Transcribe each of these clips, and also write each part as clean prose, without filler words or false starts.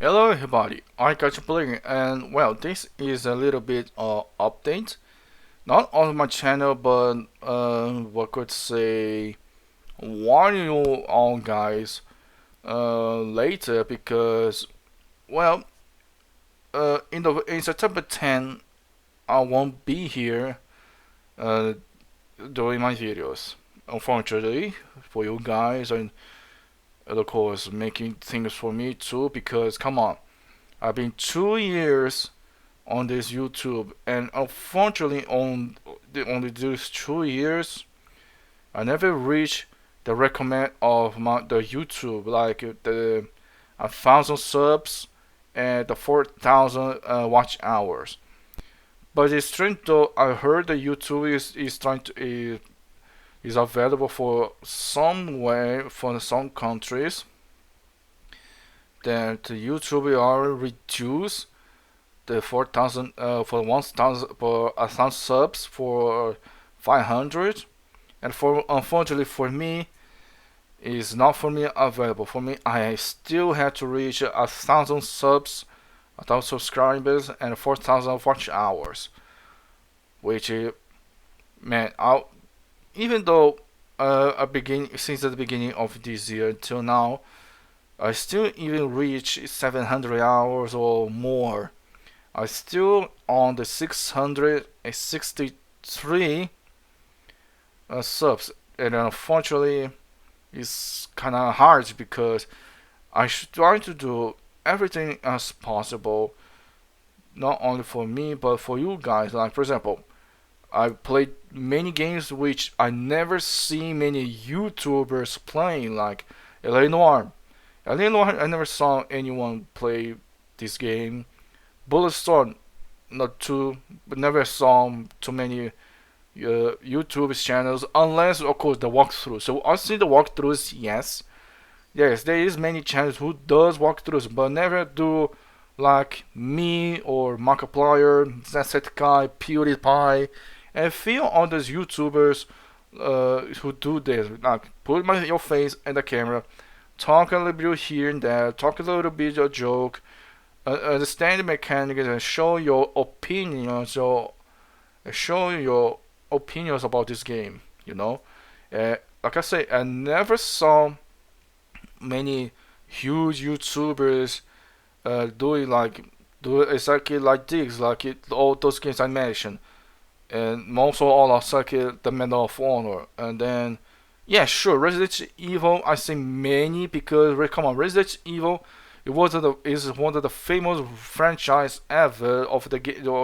Hello everybody, I got you playing, and well, this is a little bit update, not on my channel, but what could say warn you all guys later because well, in September 10 I won't be here uh, doing my videos. Unfortunately for you guys, and of course making things for me too, because come on, I've been 2 years on this YouTube, and unfortunately, only these 2 years, I never reached the recommend of the YouTube, like the 1,000 subs and the 4,000 watch hours. But it's strange though. I heard that YouTube is trying to is available for somewhere for some countries that YouTube are reduced the 4,000 for 1,000 for 1,000 subs for 500, and for unfortunately for me is not for me available. For me, I still had to reach 1,000 subs, 1,000 subscribers, and 4,000 watch hours. Which man, even though I begin since the beginning of this year till now, I still even reach 700 hours or more. I still on the 663 subs, and unfortunately, it's kind of hard because I try to do everything as possible, not only for me but for you guys. Like for example, I played many games which I never see many YouTubers playing, like LA Noir. LA Noir, I never saw anyone play this game. Bulletstorm, not too, but never saw too many YouTube channels, unless of course the walkthrough. So I see the walkthroughs, yes, there is many channels who does walkthroughs, but never do like me or Markiplier, Zetkai, PewDiePie, and a few others YouTubers who do this. Like put your face in the camera, talk a little bit here and there, talk a little bit of joke, understand the mechanics and show your opinions or show your opinions about this game. Like I say, I never saw many huge YouTubers do exactly like this, like all those games I mentioned, and also all of like the Medal of Honor, and then yeah, sure, Resident Evil. I see many because come on, Resident Evil is one of the famous franchise ever of the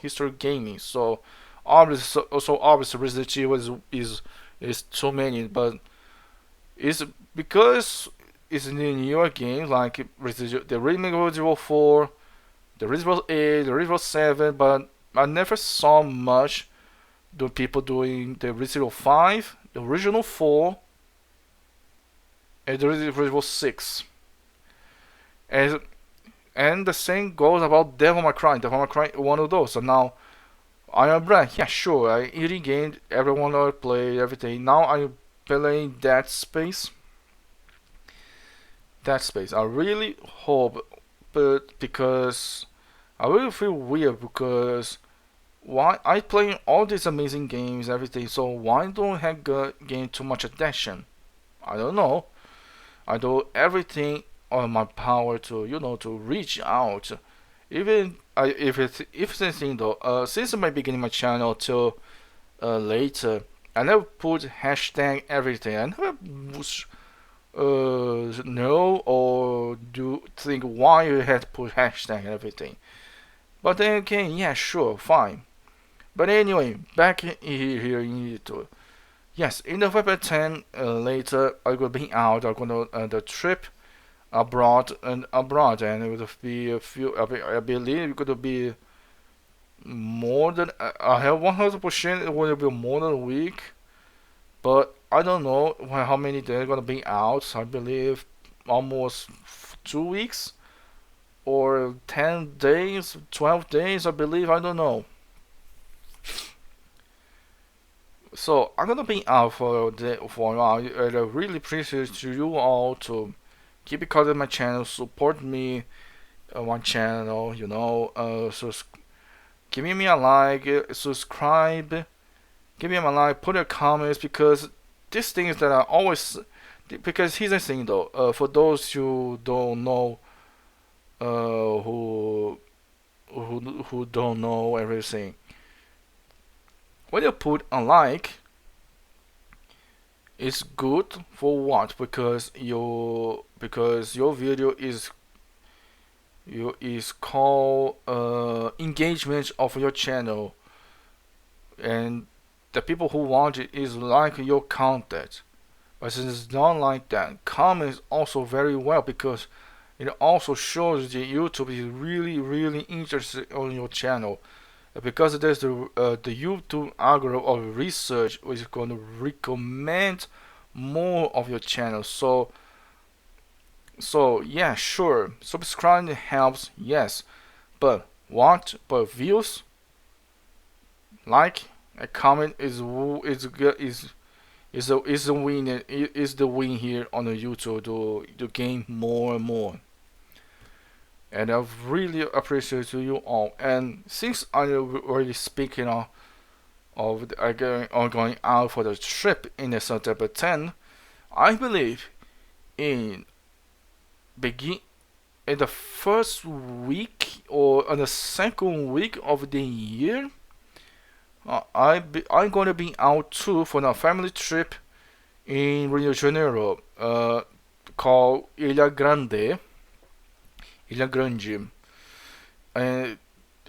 history of gaming. So obviously Resident Evil is too many, but it's because it's in the newer games like the remake of Resident Evil 4, the Resident Evil 8, the Resident Evil 7, but I never saw much the people doing the Resident Evil 5, the original 4, and the Resident Evil 6. And and the same goes about Devil May Cry. Devil May Cry one of those. So now I am Brad. Yeah, sure. I eating game. Everyone I play everything. Now I'm playing Dead Space. Dead Space. I really hope, but because I really feel weird because why I play all these amazing games, everything. So why don't I gain too much attention? I don't know. I do everything on my power to to reach out. Even if anything though, since my beginning my channel till later, I never put hashtag everything. I never know or do think why you had to put hashtag everything. But then again, yeah, sure, fine. But anyway, back here in YouTube. Yes, in November 10 later, I will be out. I'm going to the trip abroad, and it would be a few. I believe it could be more than I have 100%. It will be more than a week, but I don't know how many days gonna be out. I believe almost 2 weeks or 10 days, 12 days. I believe I don't know. So I'm gonna be out for a while. And I really appreciate you all to keep it on my channel, support me, one channel, so give me a like, subscribe, give me a like, put your comments, because these things that are always, because here's the thing though, for those who don't know, who don't know everything, when you put a like, it's good for what? Because your video is called engagement of your channel, and the people who want it is like your content. But it's not like that. Comments also very well, because it also shows that YouTube is really really interested on your channel, because there's the YouTube algorithm of research which is going to recommend more of your channel. So yeah, sure, subscribing helps, yes, but what? But views, like, a comment is the win, is the win here on the YouTube to gain more and more. And I really appreciate you all. And since I'm already speaking of going out for the trip in the September 10, I believe in begin in the first week or in the second week of the year, I'm going to be out too for a family trip in Rio de Janeiro, called Ilha Grande, and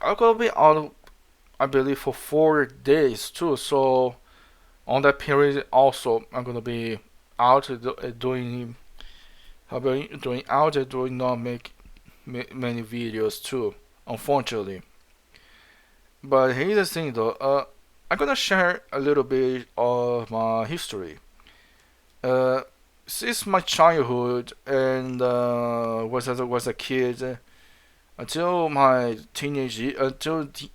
I'm gonna be out, I believe, for 4 days too. So on that period, also I'm gonna be out doing, doing not make many videos too, unfortunately. But here's the thing though, I'm gonna share a little bit of my history. Uh, since my childhood and was a kid, until the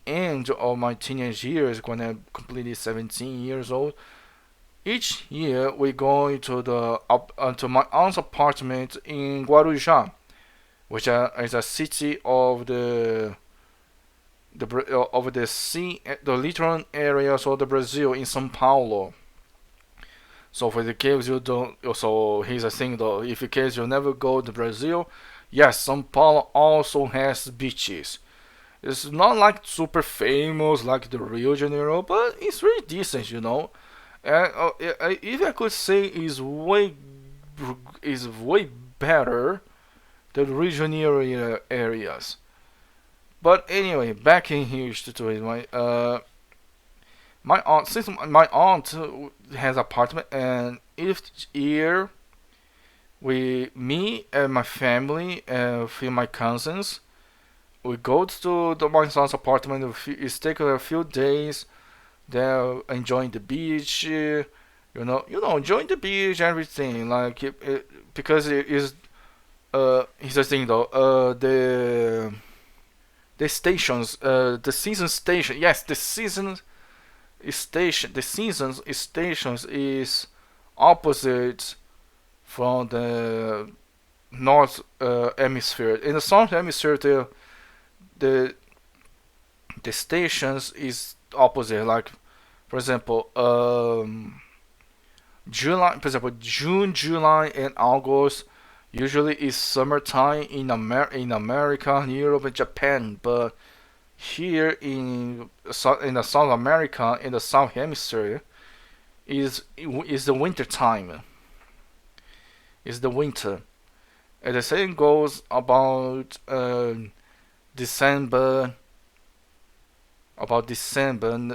end of my teenage years, when I completed 17 years old. Each year we go to my aunt's apartment in Guarujá, which is a city of the sea, the littoral areas of the Brazil in São Paulo. So for the case you don't, so here's the thing though, if in case you never go to Brazil, yes, São Paulo also has beaches. It's not like super famous like the Rio de Janeiro, but it's really decent. And if I could say, is way better than regional areas. But anyway, back in here to it. My aunt, since my aunt has apartment, and each year me and my family and a few of my cousins, we go to my aunt's apartment. It's take a few days. They're enjoying the beach, enjoying the beach, everything. Like because it is. Here's the thing though. The stations, the season station. Yes, the season station. The seasons stations is opposite from the north hemisphere. In the south hemisphere, the the stations is opposite. Like for example, June, July, and August usually is summertime in America, Europe, and Japan. But here in the South America, in the South Hemisphere, is the winter time. Is the winter, and the same goes December, about December,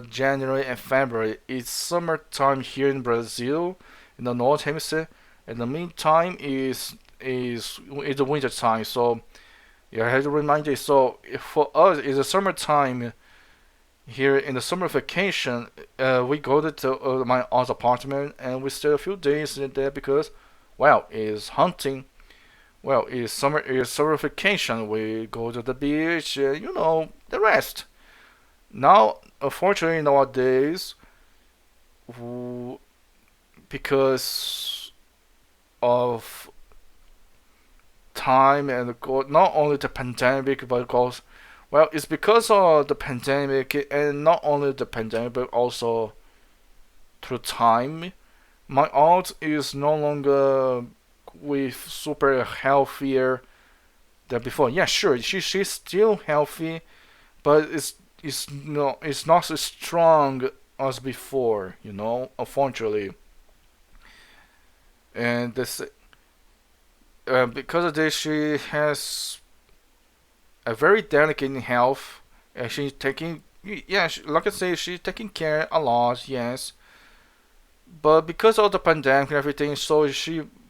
January, and February. It's summertime here in Brazil, in the North Hemisphere. And the meantime is the winter time. So you have to remind you. So for us, it's the summertime here in the summer vacation. We go to my aunt's apartment and we stay a few days in there because, well, it's hunting. Well, it's summer vacation. We go to the beach, the rest. Now, unfortunately, nowadays, because of time and not only the pandemic, but because, well, it's because of the pandemic, and not only the pandemic, but also through time. My aunt is no longer with super healthier than before. Yeah, sure, she's still healthy, but it's not as strong as before. Unfortunately, and this because of this, she has a very delicate health, and she's taking, yeah, like I say, she's taking care a lot, yes, but because of the pandemic and everything, so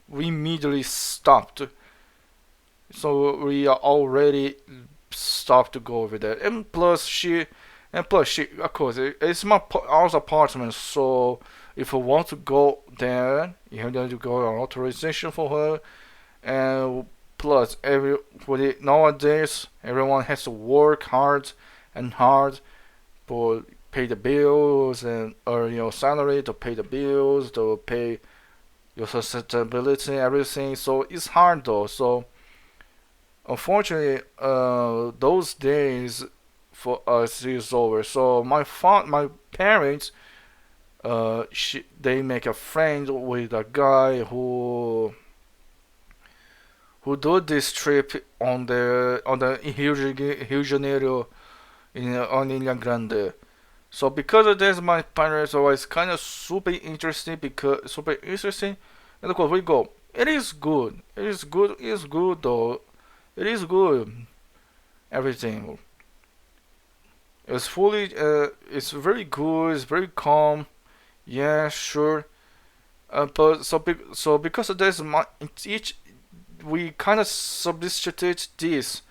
we immediately stopped. So we are already stopped to go over there, and plus she, of course, it's my our apartment, so if I want to go there, you have to go an authorization for her, and plus everybody nowadays, everyone has to work hard and hard for pay the bills and earn your salary to pay the bills, to pay your sustainability, everything. So it's hard though. So unfortunately, those days for us is over. So my parents, they make a friend with a guy who do this trip on the Rio de Janeiro on Ilha Grande. So because of this, my parents always kind of super interesting, and of course we go. It is good. It is good. It is good though. It is good. Everything. It's very good. It's very calm. Yeah, sure. But so because of this, each we kind of substitute this.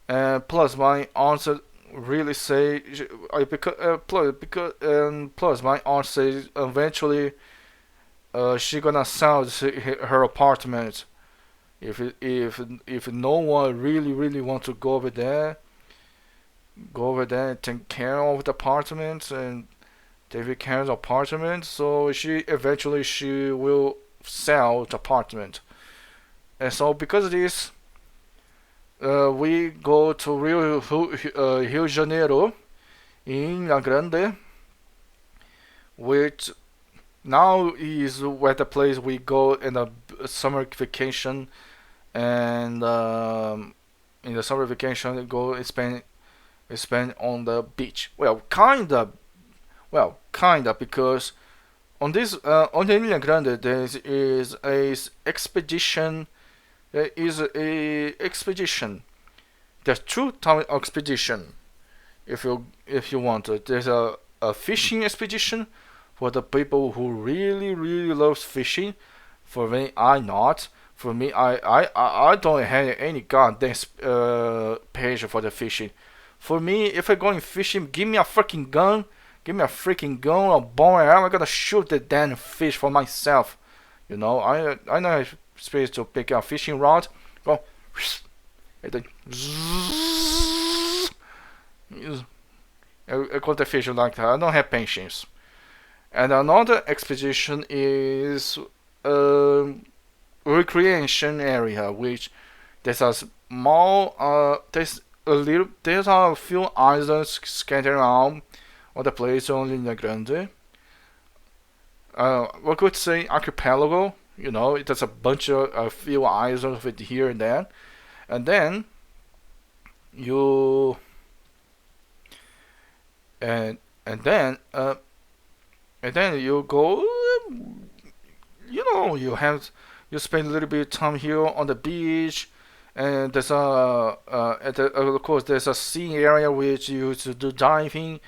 Plus, my answer really say I because plus my aunt says eventually she gonna sell her apartment if no one really want to go over there and take care of the apartment and take care of the apartment. So she will sell the apartment, and so because of this, we go to Rio de Janeiro in La Grande, which now is where the place we go in the summer vacation, and in the summer vacation go and spend on the beach. Kinda because on the Ilha Grande there is a expedition. There is a expedition. There's two time expedition. If you want it, there's a fishing expedition for the people who really loves fishing. For me, I not. For me, I don't have any goddamn page for the fishing. For me, if I'm going fishing, give me a freaking gun. Give me a freaking gun, a bow and arrow. I'm gonna shoot the damn fish for myself. I know space to pick a fishing rod. Go, and then I got the fish like that. I don't have patience. And another expedition is a recreation area, which there's a small there's a few islands scattered around on the place on Linha Grande. We could say archipelago. There's a bunch of a few islands with here and there, and then you and then you go. You spend a little bit of time here on the beach, and there's of course there's a sea area which you to do diving,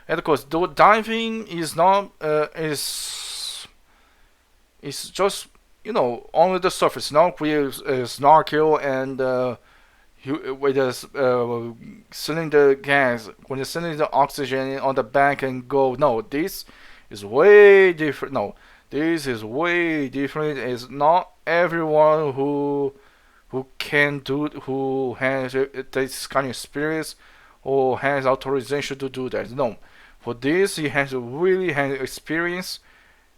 and of course diving is not is just only the surface, not with snorkel and with cylinder gas. When you're sending the oxygen on the back and go, no, this is way different. No, this is way different. It's not everyone who has this kind of experience or has authorization to do that. No, for this he has to really have experience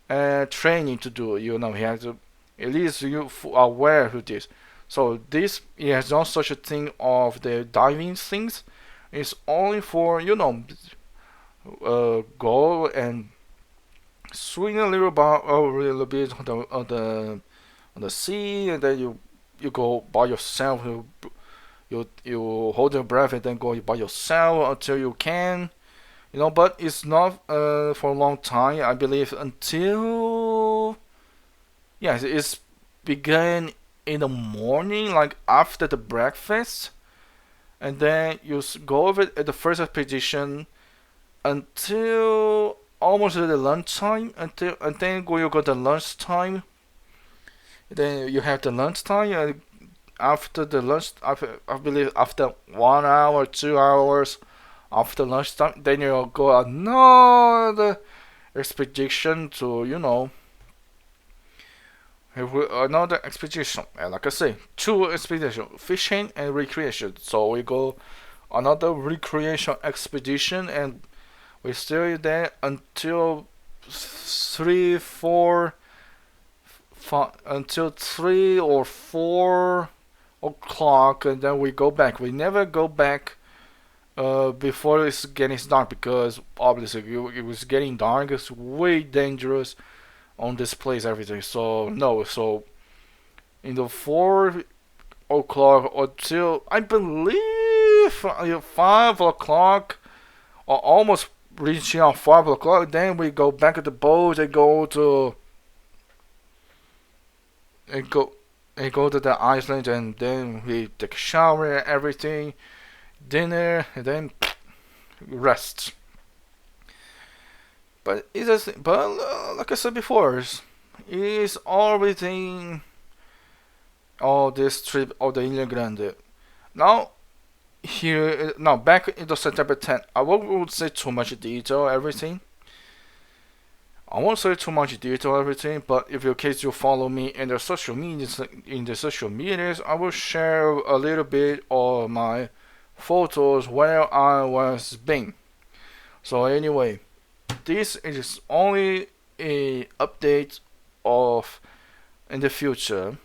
and training to do. He has to at least you aware of this. So this it has no such a thing of the diving things. It's only for go and swing a little bit on the sea, and then you go by yourself. You hold your breath and then go by yourself until you can. But it's not for a long time. I believe until yes, it's began in the morning, like after the breakfast, and then you go over it at the first expedition until almost at the lunchtime. And then you go to lunchtime. Then you have the lunchtime. And after the lunch, I believe after 1 hour, 2 hours after lunchtime, then you'll go another expedition to another expedition. And like I say, two expedition, fishing and recreation. So we go another recreation expedition, and we stay there until 3 or 4 o'clock, and then we go back. We never go back before it's getting dark, because obviously it was getting dark. It's way dangerous on this place, everything. So no, so in the 4 o'clock until I believe 5 o'clock, or almost reaching out 5 o'clock, then we go back to the boat and go to the island, and then we take a shower and everything, dinner, and then rest. But like I said before, it's everything. All this trip of the Ilha Grande. Now back into September 10th, I won't say too much detail everything. I won't say too much detail everything, but if in case you follow me in the social medias, I will share a little bit of my photos where I was being. So anyway, this is only a update of in the future,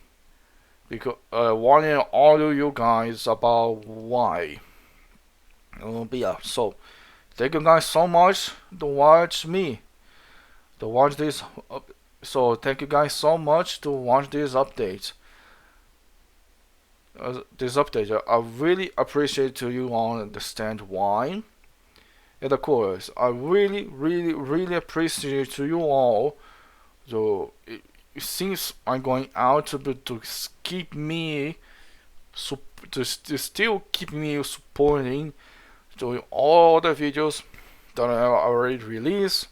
because warning all of you guys about why. But yeah, so thank you guys so much to watch me. To watch this. So thank you guys so much to watch this update. I really appreciate to you all understand why. And of course, I really, really, really appreciate to you all. So since I'm going out to keep me, to still keep me supporting, doing all the videos that I already released.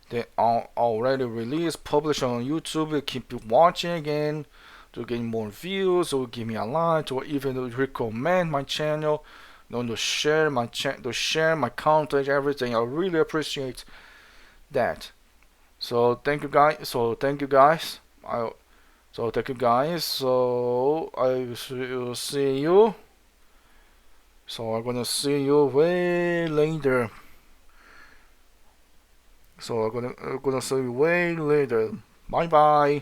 They are already released, published on YouTube. Keep watching again to get more views, or give me a like, or even recommend my channel. To share my content, everything. I really appreciate that. So thank you guys. So thank you guys. So I will see you. So I'm gonna see you way later. So I'm gonna see you way later. Bye bye.